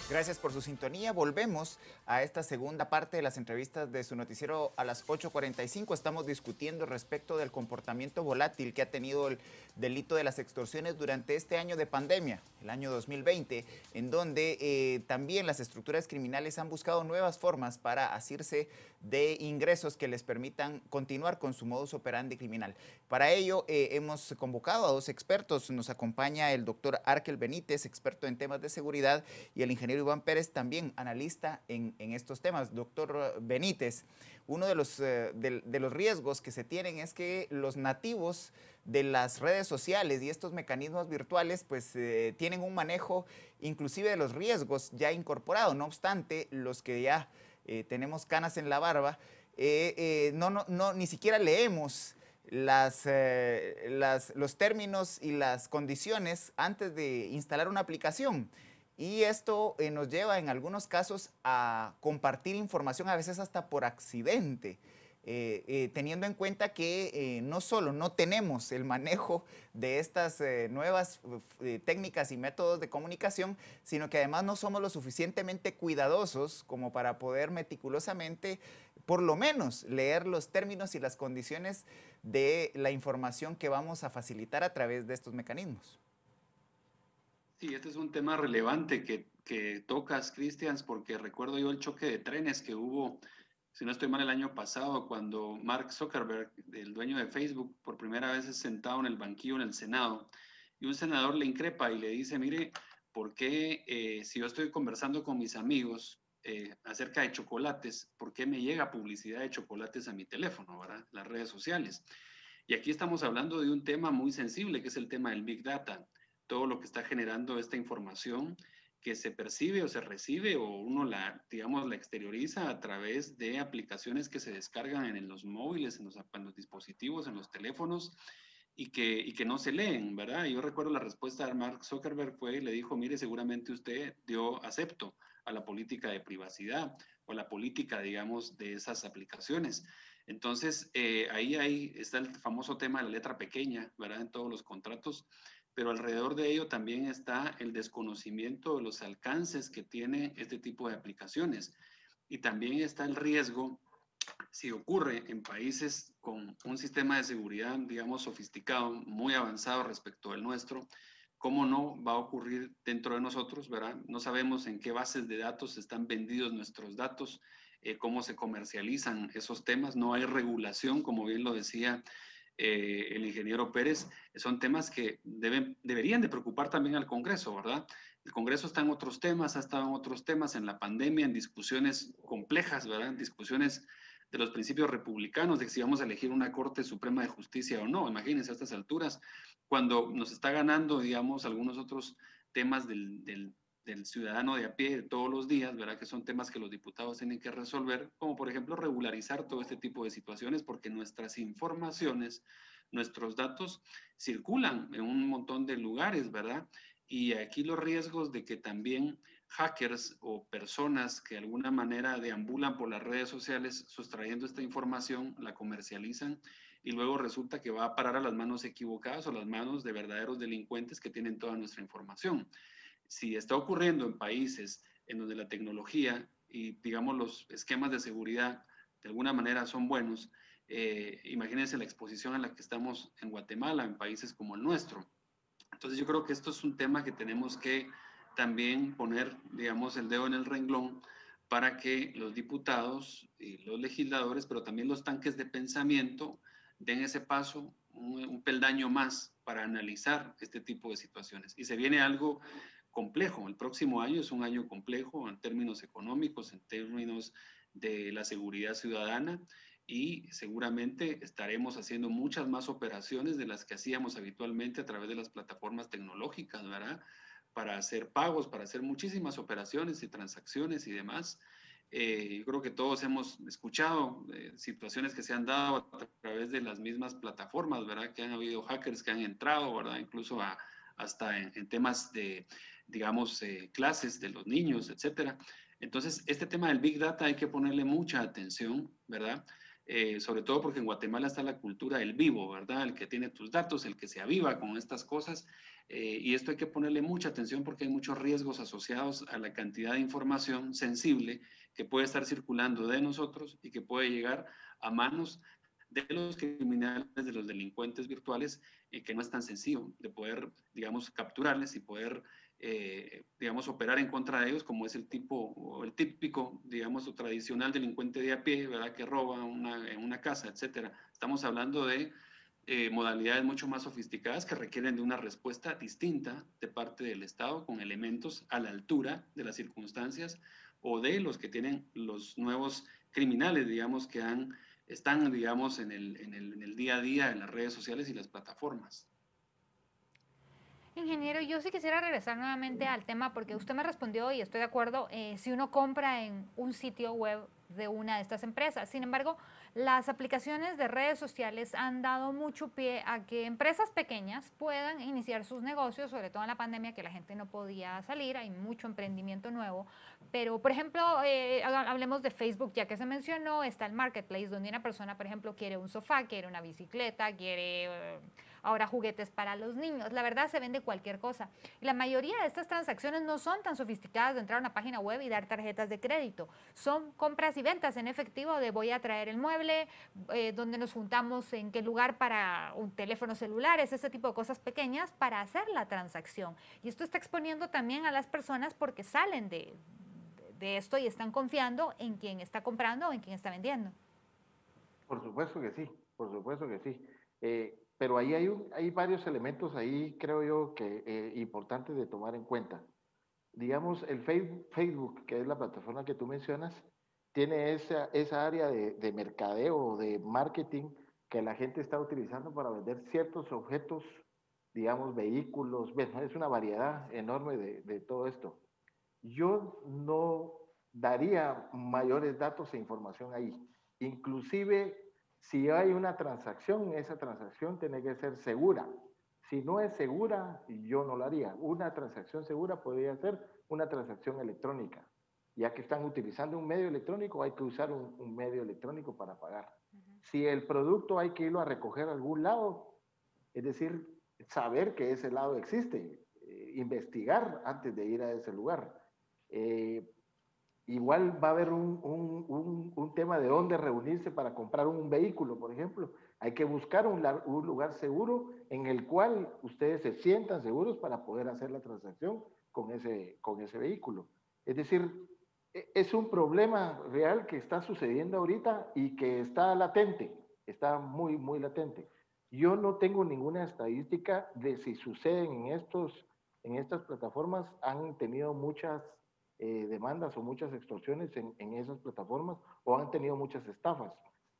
Gracias por su sintonía. Volvemos a esta segunda parte de las entrevistas de su noticiero a las 8:45. Estamos discutiendo respecto del comportamiento volátil que ha tenido el delito de las extorsiones durante este año de pandemia, el año 2020, en donde también las estructuras criminales han buscado nuevas formas para asirse de ingresos que les permitan continuar con su modus operandi criminal. Para ello hemos convocado a dos expertos. Nos acompaña el doctor Arkel Benítez, experto en temas de seguridad, y el ingeniero Iván Pérez, también analista en estos temas. Doctor Benítez, uno de los riesgos que se tienen es que los nativos de las redes sociales y estos mecanismos virtuales pues tienen un manejo inclusive de los riesgos ya incorporado. No obstante, los que ya tenemos canas en la barba, ni siquiera leemos los términos y las condiciones antes de instalar una aplicación. Y esto nos lleva en algunos casos a compartir información, a veces hasta por accidente, teniendo en cuenta que no solo no tenemos el manejo de estas nuevas técnicas y métodos de comunicación, sino que además no somos lo suficientemente cuidadosos como para poder meticulosamente, por lo menos, leer los términos y las condiciones de la información que vamos a facilitar a través de estos mecanismos. Sí, este es un tema relevante que tocas, Cristians, porque recuerdo yo el choque de trenes que hubo, si no estoy mal, el año pasado, cuando Mark Zuckerberg, el dueño de Facebook, por primera vez es sentado en el banquillo en el Senado, y un senador le increpa y le dice, mire, ¿por qué si yo estoy conversando con mis amigos acerca de chocolates, por qué me llega publicidad de chocolates a mi teléfono, ¿verdad? Las redes sociales. Y aquí estamos hablando de un tema muy sensible, que es el tema del Big Data, todo lo que está generando esta información que se percibe o se recibe o uno la, digamos, la exterioriza a través de aplicaciones que se descargan en los móviles, en los dispositivos, en los teléfonos y que no se leen, ¿verdad? Yo recuerdo la respuesta de Mark Zuckerberg fue, le dijo, mire, seguramente usted dio acepto a la política de privacidad o a la política, digamos, de esas aplicaciones. Entonces, ahí está el famoso tema de la letra pequeña, ¿verdad? En todos los contratos, pero alrededor de ello también está el desconocimiento de los alcances que tiene este tipo de aplicaciones. Y también está el riesgo, si ocurre en países con un sistema de seguridad, digamos, sofisticado, muy avanzado respecto al nuestro, ¿cómo no va a ocurrir dentro de nosotros, verdad? No sabemos en qué bases de datos están vendidos nuestros datos, cómo se comercializan esos temas, no hay regulación, como bien lo decía el ingeniero Pérez, son temas que deberían de preocupar también al Congreso, ¿verdad? El Congreso está en otros temas, ha estado en otros temas, en la pandemia, en discusiones complejas, ¿verdad? En discusiones de los principios republicanos, de si vamos a elegir una Corte Suprema de Justicia o no. Imagínense a estas alturas, cuando nos está ganando, digamos, algunos otros temas del ciudadano de a pie de todos los días, ¿verdad? Que son temas que los diputados tienen que resolver, como por ejemplo regularizar todo este tipo de situaciones, porque nuestras informaciones, nuestros datos circulan en un montón de lugares, ¿verdad? Y aquí los riesgos de que también hackers o personas que de alguna manera deambulan por las redes sociales sustrayendo esta información, la comercializan y luego resulta que va a parar a las manos equivocadas o las manos de verdaderos delincuentes que tienen toda nuestra información. Si está ocurriendo en países en donde la tecnología y digamos los esquemas de seguridad de alguna manera son buenos, imagínense la exposición a la que estamos en Guatemala, en países como el nuestro. Entonces yo creo que esto es un tema que tenemos que también poner, digamos, el dedo en el renglón para que los diputados y los legisladores, pero también los tanques de pensamiento, den ese paso, un peldaño más para analizar este tipo de situaciones. Y se viene algo complejo. El próximo año es un año complejo en términos económicos, en términos de la seguridad ciudadana y seguramente estaremos haciendo muchas más operaciones de las que hacíamos habitualmente a través de las plataformas tecnológicas, ¿verdad? Para hacer pagos, para hacer muchísimas operaciones y transacciones y demás. Yo creo que todos hemos escuchado situaciones que se han dado a través de las mismas plataformas, ¿verdad? Que han habido hackers que han entrado, ¿verdad? Incluso hasta en temas de, digamos, clases de los niños, etcétera. Entonces, este tema del Big Data hay que ponerle mucha atención, ¿verdad? sobre todo porque en Guatemala está la cultura del vivo, ¿verdad? El que tiene tus datos, el que se aviva con estas cosas. Y esto hay que ponerle mucha atención porque hay muchos riesgos asociados a la cantidad de información sensible que puede estar circulando de nosotros y que puede llegar a manos de los criminales, de los delincuentes virtuales, que no es tan sencillo de poder, digamos, capturarles y poder, digamos, operar en contra de ellos, como es el tipo o el típico, digamos, o tradicional delincuente de a pie, ¿verdad? Que roba en una casa, etcétera. Estamos hablando de modalidades mucho más sofisticadas que requieren de una respuesta distinta de parte del Estado con elementos a la altura de las circunstancias o de los que tienen los nuevos criminales, digamos, que están, digamos, en el día a día en las redes sociales y las plataformas. Ingeniero, yo sí quisiera regresar nuevamente al tema porque usted me respondió y estoy de acuerdo, si uno compra en un sitio web de una de estas empresas. Sin embargo, las aplicaciones de redes sociales han dado mucho pie a que empresas pequeñas puedan iniciar sus negocios, sobre todo en la pandemia que la gente no podía salir, hay mucho emprendimiento nuevo. Pero, por ejemplo, hablemos de Facebook, ya que se mencionó, está el Marketplace, donde una persona, por ejemplo, quiere un sofá, quiere una bicicleta, quiere ahora juguetes para los niños. La verdad, se vende cualquier cosa. Y la mayoría de estas transacciones no son tan sofisticadas de entrar a una página web y dar tarjetas de crédito. Son compras y ventas en efectivo de voy a traer el mueble, donde nos juntamos, en qué lugar para un teléfono celular, ese tipo de cosas pequeñas para hacer la transacción. Y esto está exponiendo también a las personas porque salen de esto y están confiando en quien está comprando o en quien está vendiendo. Por supuesto que sí, por supuesto que sí. Pero ahí hay varios elementos ahí, creo yo, que importantes de tomar en cuenta. Digamos, el Facebook, que es la plataforma que tú mencionas, tiene esa área de mercadeo, de marketing, que la gente está utilizando para vender ciertos objetos, digamos, vehículos. Bueno, es una variedad enorme de todo esto. Yo no daría mayores datos e información ahí. Inclusive, si hay una transacción, esa transacción tiene que ser segura. Si no es segura, yo no lo haría. Una transacción segura podría ser una transacción electrónica. Ya que están utilizando un medio electrónico, hay que usar un medio electrónico para pagar. Si el producto hay que irlo a recoger a algún lado, es decir, saber que ese lado existe, investigar antes de ir a ese lugar. Eh, Igual va a haber un tema de dónde reunirse para comprar un vehículo, por ejemplo. Hay que buscar un lugar seguro en el cual ustedes se sientan seguros para poder hacer la transacción con ese vehículo. Es decir, es un problema real que está sucediendo ahorita y que está latente, está muy, muy latente. Yo no tengo ninguna estadística de si suceden en estas plataformas, han tenido muchas demandas o muchas extorsiones en esas plataformas o han tenido muchas estafas.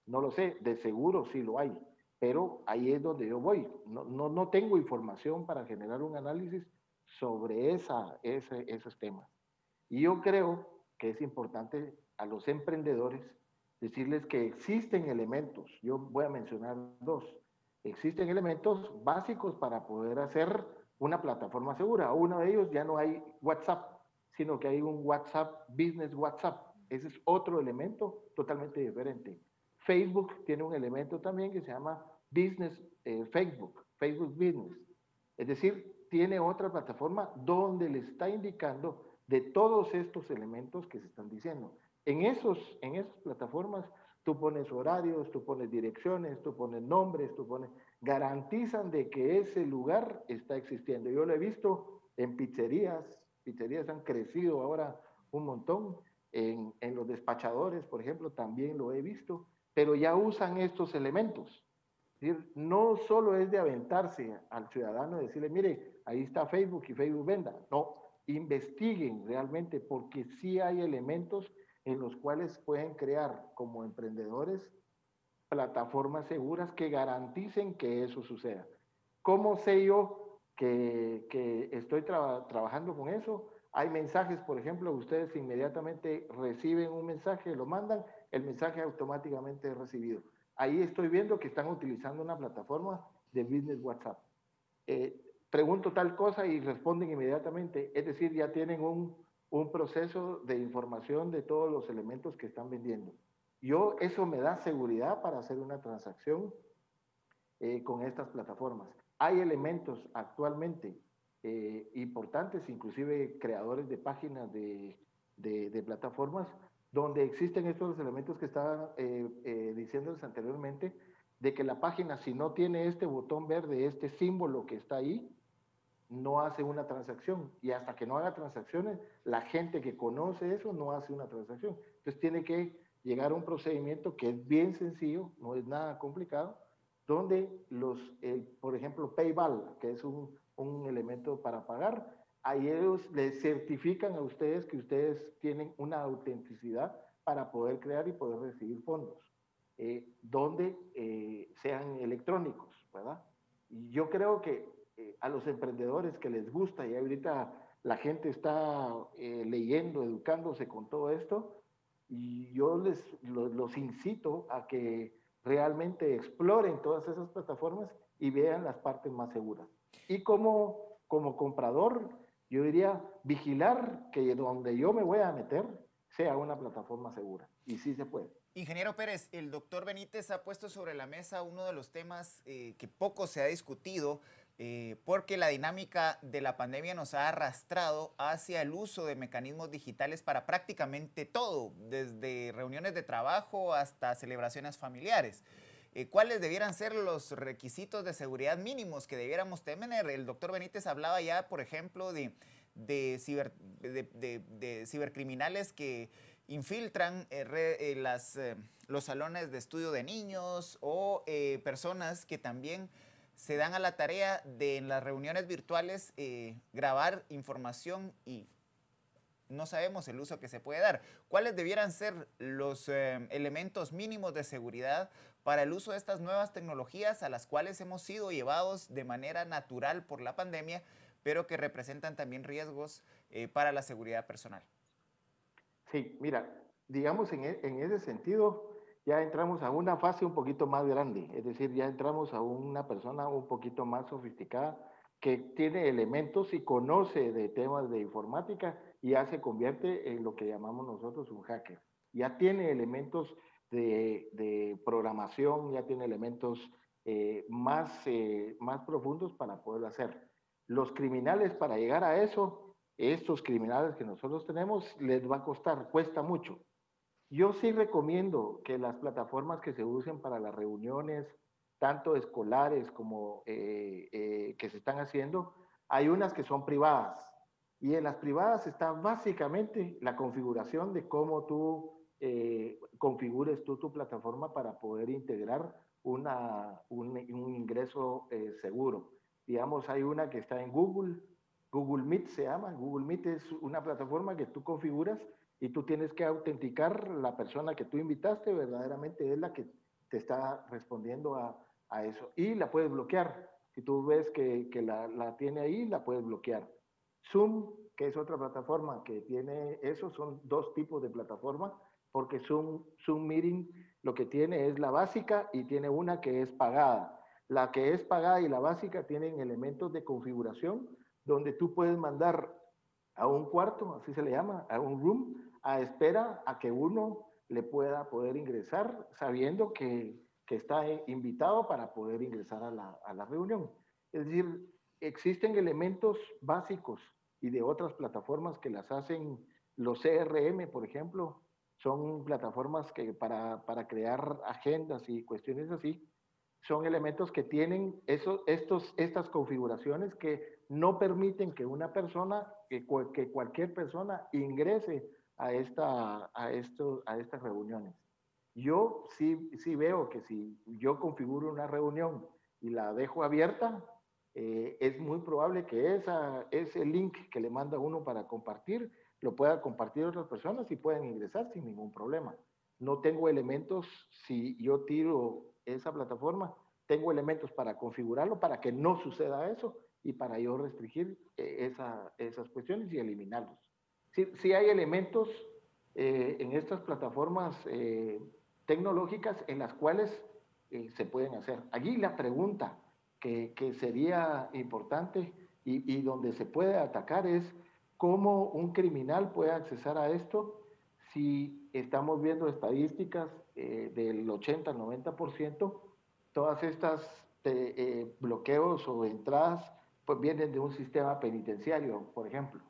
No lo sé, de seguro sí lo hay, pero ahí es donde yo voy. No tengo información para generar un análisis sobre esos temas. Y yo creo que es importante a los emprendedores decirles que existen elementos, yo voy a mencionar dos, existen elementos básicos para poder hacer una plataforma segura. Uno de ellos ya no hay WhatsApp, sino que hay un WhatsApp, Business WhatsApp. Ese es otro elemento totalmente diferente. Facebook tiene un elemento también que se llama Business Facebook, Facebook Business. Es decir, tiene otra plataforma donde le está indicando de todos estos elementos que se están diciendo. En esas plataformas tú pones horarios, tú pones direcciones, tú pones nombres, garantizan de que ese lugar está existiendo. Yo lo he visto en pizzerías han crecido ahora un montón, en los despachadores, por ejemplo, también lo he visto, pero ya usan estos elementos. Es decir, no solo es de aventarse al ciudadano y decirle, mire, ahí está Facebook y Facebook venda. No, investiguen realmente porque sí hay elementos en los cuales pueden crear como emprendedores plataformas seguras que garanticen que eso suceda. ¿Cómo sé yo que estoy trabajando con eso? Hay mensajes, por ejemplo, ustedes inmediatamente reciben un mensaje, lo mandan, el mensaje automáticamente es recibido. Ahí estoy viendo que están utilizando una plataforma de Business WhatsApp. Pregunto tal cosa y responden inmediatamente, es decir, ya tienen un proceso de información de todos los elementos que están vendiendo. Eso me da seguridad para hacer una transacción con estas plataformas. Hay elementos actualmente importantes, inclusive creadores de páginas de plataformas, donde existen estos elementos que estaba diciéndoles anteriormente, de que la página, si no tiene este botón verde, este símbolo que está ahí, no hace una transacción. Y hasta que no haga transacciones, la gente que conoce eso no hace una transacción. Entonces tiene que llegar a un procedimiento que es bien sencillo, no es nada complicado, donde por ejemplo, PayPal, que es un elemento para pagar, ahí ellos les certifican a ustedes que ustedes tienen una autenticidad para poder crear y poder recibir fondos, donde sean electrónicos, ¿verdad? Y yo creo que a los emprendedores que les gusta, y ahorita la gente está leyendo, educándose con todo esto, y yo los incito a que realmente exploren todas esas plataformas y vean las partes más seguras. Y como comprador, yo diría vigilar que donde yo me voy a meter sea una plataforma segura. Y sí se puede. Ingeniero Pérez, el doctor Benítez ha puesto sobre la mesa uno de los temas que poco se ha discutido, porque la dinámica de la pandemia nos ha arrastrado hacia el uso de mecanismos digitales para prácticamente todo, desde reuniones de trabajo hasta celebraciones familiares. ¿Cuáles debieran ser los requisitos de seguridad mínimos que debiéramos tener? El doctor Benítez hablaba ya, por ejemplo, de cibercriminales que infiltran los salones de estudio de niños o personas que también se dan a la tarea de en las reuniones virtuales grabar información y no sabemos el uso que se puede dar. ¿Cuáles debieran ser los elementos mínimos de seguridad para el uso de estas nuevas tecnologías a las cuales hemos sido llevados de manera natural por la pandemia, pero que representan también riesgos para la seguridad personal? Sí, mira, digamos en ese sentido, ya entramos a una fase un poquito más grande, es decir, ya entramos a una persona un poquito más sofisticada que tiene elementos y conoce de temas de informática y ya se convierte en lo que llamamos nosotros un hacker. Ya tiene elementos de programación, ya tiene elementos más profundos para poderlo hacer. Los criminales para llegar a eso, estos criminales que nosotros tenemos, les va a costar, cuesta mucho. Yo sí recomiendo que las plataformas que se usen para las reuniones, tanto escolares como que se están haciendo, hay unas que son privadas. Y en las privadas está básicamente la configuración de cómo tú configures tu plataforma para poder integrar un ingreso seguro. Digamos, hay una que está en Google Meet se llama. Google Meet es una plataforma que tú configuras y tú tienes que autenticar la persona que tú invitaste, verdaderamente es la que te está respondiendo a eso. Y la puedes bloquear. Si tú ves que la tiene ahí, la puedes bloquear. Zoom, que es otra plataforma que tiene eso, son dos tipos de plataforma, porque Zoom Meeting lo que tiene es la básica y tiene una que es pagada. La que es pagada y la básica tienen elementos de configuración donde tú puedes mandar a un cuarto, así se le llama, a un room, a espera a que uno le pueda poder ingresar sabiendo que está invitado para poder ingresar a la reunión. Es decir, existen elementos básicos y de otras plataformas que las hacen los CRM, por ejemplo, son plataformas que para crear agendas y cuestiones así, son elementos que tienen estas configuraciones que no permiten que una persona, que cualquier persona ingrese a estas reuniones. Yo sí veo que si yo configuro una reunión y la dejo abierta, es muy probable que ese link que le manda uno para compartir, lo pueda compartir otras personas y puedan ingresar sin ningún problema. No tengo elementos, si yo tiro esa plataforma, tengo elementos para configurarlo para que no suceda eso y para yo restringir esas cuestiones y eliminarlos. Sí hay elementos en estas plataformas tecnológicas en las cuales se pueden hacer. Allí la pregunta que sería importante y donde se puede atacar es cómo un criminal puede accesar a esto si estamos viendo estadísticas del 80 al 90%, todas estas bloqueos o entradas pues vienen de un sistema penitenciario, por ejemplo.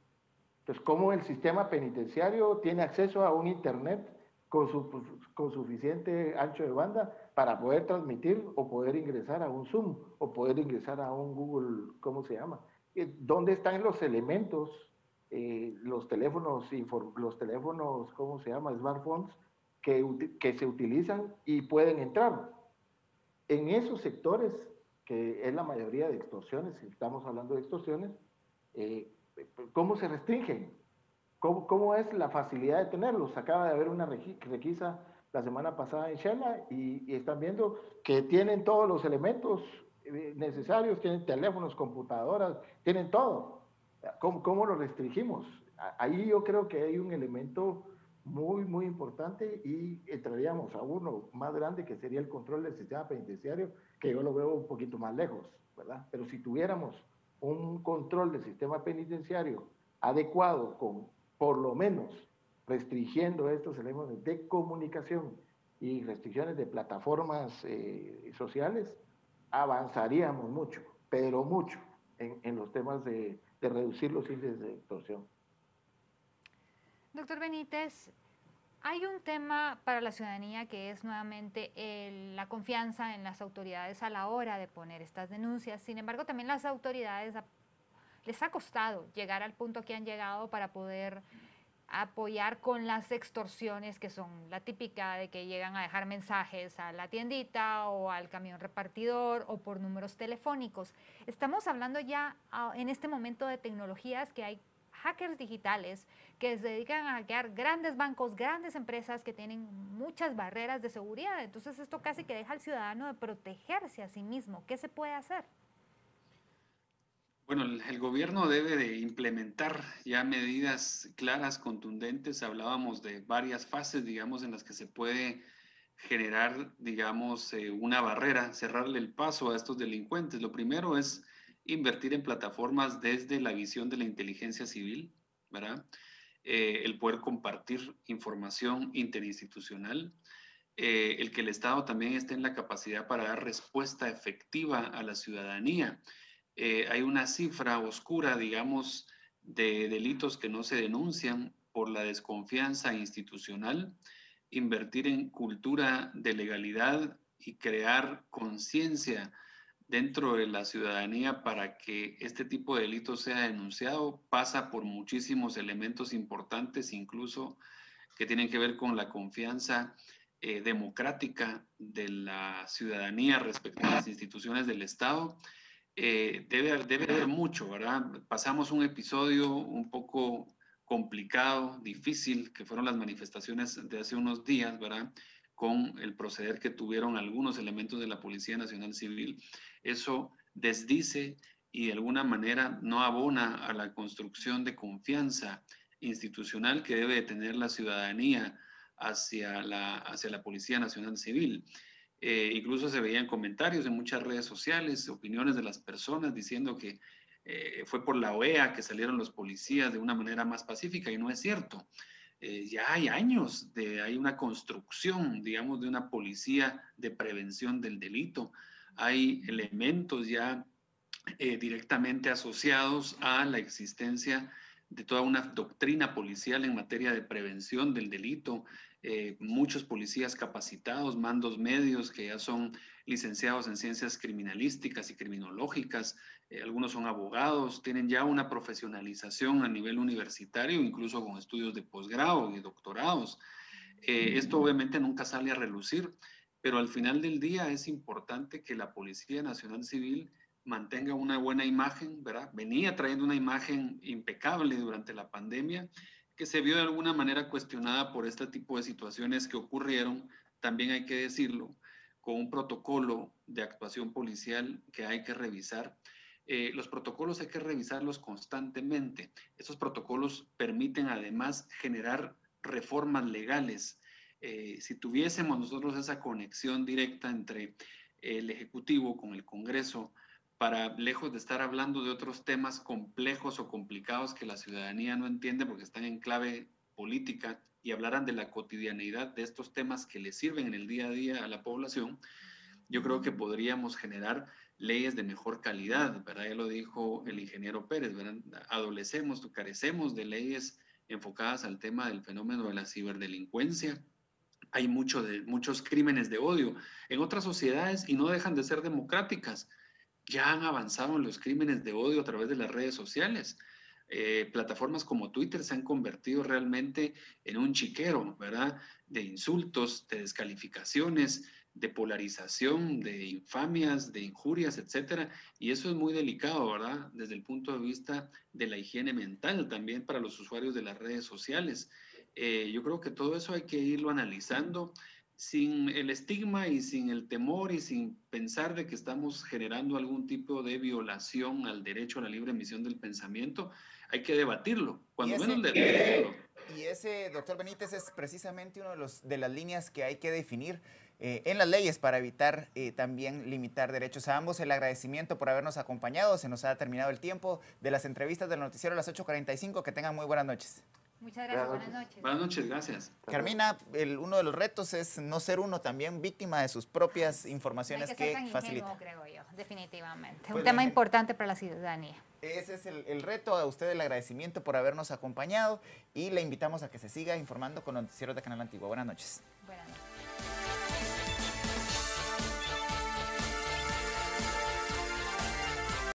Entonces, ¿cómo el sistema penitenciario tiene acceso a un Internet con suficiente ancho de banda para poder transmitir o poder ingresar a un Zoom o poder ingresar a un Google, ¿cómo se llama? ¿Dónde están los elementos, los teléfonos, ¿cómo se llama? Smartphones que se utilizan y pueden entrar? En esos sectores, que es la mayoría de extorsiones, si estamos hablando de extorsiones, eh, ¿cómo se restringen? ¿Cómo es la facilidad de tenerlos? Acaba de haber una requisa la semana pasada en Shela y están viendo que tienen todos los elementos necesarios, tienen teléfonos, computadoras, tienen todo. ¿Cómo lo restringimos? Ahí yo creo que hay un elemento muy, muy importante y entraríamos a uno más grande que sería el control del sistema penitenciario, que yo lo veo un poquito más lejos, ¿verdad? Pero si tuviéramos un control del sistema penitenciario adecuado, con por lo menos restringiendo estos elementos de comunicación y restricciones de plataformas sociales, avanzaríamos mucho, pero mucho, en los temas de reducir los índices de extorsión. Doctor Benítez, hay un tema para la ciudadanía que es nuevamente la confianza en las autoridades a la hora de poner estas denuncias. Sin embargo, también las autoridades les ha costado llegar al punto que han llegado para poder apoyar con las extorsiones, que son la típica de que llegan a dejar mensajes a la tiendita o al camión repartidor o por números telefónicos. Estamos hablando ya en este momento de tecnologías que hay hackers digitales que se dedican a hackear grandes bancos, grandes empresas que tienen muchas barreras de seguridad. Entonces esto casi que deja al ciudadano de protegerse a sí mismo. ¿Qué se puede hacer? Bueno, el gobierno debe de implementar ya medidas claras, contundentes. Hablábamos de varias fases, digamos, en las que se puede generar, digamos, una barrera, cerrarle el paso a estos delincuentes. Lo primero es invertir en plataformas desde la visión de la inteligencia civil, ¿verdad? El poder compartir información interinstitucional, el que el Estado también esté en la capacidad para dar respuesta efectiva a la ciudadanía. Hay una cifra oscura, digamos, de delitos que no se denuncian por la desconfianza institucional, invertir en cultura de legalidad y crear conciencia dentro de la ciudadanía para que este tipo de delitos sea denunciado, pasa por muchísimos elementos importantes, incluso que tienen que ver con la confianza democrática de la ciudadanía respecto a las instituciones del Estado. Debe haber mucho, ¿verdad? Pasamos un episodio un poco complicado, difícil, que fueron las manifestaciones de hace unos días, ¿verdad? Con el proceder que tuvieron algunos elementos de la Policía Nacional Civil. Eso desdice y de alguna manera no abona a la construcción de confianza institucional que debe de tener la ciudadanía hacia la Policía Nacional Civil. Incluso se veían comentarios en muchas redes sociales, opiniones de las personas diciendo que fue por la OEA que salieron los policías de una manera más pacífica y no es cierto. Ya hay años, hay una construcción, digamos, de una policía de prevención del delito. Hay elementos ya directamente asociados a la existencia de toda una doctrina policial en materia de prevención del delito, muchos policías capacitados, mandos medios que ya son licenciados en ciencias criminalísticas y criminológicas, algunos son abogados, tienen ya una profesionalización a nivel universitario, incluso con estudios de posgrado y doctorados. Esto obviamente nunca sale a relucir, pero al final del día es importante que la Policía Nacional Civil mantenga una buena imagen, ¿verdad? Venía trayendo una imagen impecable durante la pandemia, que se vio de alguna manera cuestionada por este tipo de situaciones que ocurrieron, también hay que decirlo, con un protocolo de actuación policial que hay que revisar. Los protocolos hay que revisarlos constantemente. Estos protocolos permiten además generar reformas legales. Si tuviésemos nosotros esa conexión directa entre el Ejecutivo con el Congreso, para, lejos de estar hablando de otros temas complejos o complicados que la ciudadanía no entiende porque están en clave política, y hablaran de la cotidianidad de estos temas que le sirven en el día a día a la población, yo creo que podríamos generar leyes de mejor calidad, ¿verdad? Ya lo dijo el ingeniero Pérez, ¿verdad? Carecemos de leyes enfocadas al tema del fenómeno de la ciberdelincuencia. Hay muchos crímenes de odio en otras sociedades y no dejan de ser democráticas. Ya han avanzado en los crímenes de odio a través de las redes sociales. Plataformas como Twitter se han convertido realmente en un chiquero, ¿verdad? De insultos, de descalificaciones, de polarización, de infamias, de injurias, etcétera. Y eso es muy delicado, ¿verdad? Desde el punto de vista de la higiene mental también para los usuarios de las redes sociales. Yo creo que todo eso hay que irlo analizando sin el estigma y sin el temor y sin pensar de que estamos generando algún tipo de violación al derecho a la libre emisión del pensamiento. Hay que debatirlo, cuando menos debatirlo. Y ese, doctor Benítez, es precisamente uno de las líneas que hay que definir en las leyes para evitar también limitar derechos a ambos. El agradecimiento por habernos acompañado. Se nos ha terminado el tiempo de las entrevistas del noticiero a las 8:45. Que tengan muy buenas noches. Muchas gracias, buenas noches. Buenas noches, gracias. Carmina, uno de los retos es no ser uno también víctima de sus propias informaciones no hay que ser tan facilita. ingenuo, creo yo, definitivamente. Pues un tema importante para la ciudadanía. Ese es el reto. A usted el agradecimiento por habernos acompañado y le invitamos a que se siga informando con Noticieros de Canal Antigua. Buenas noches.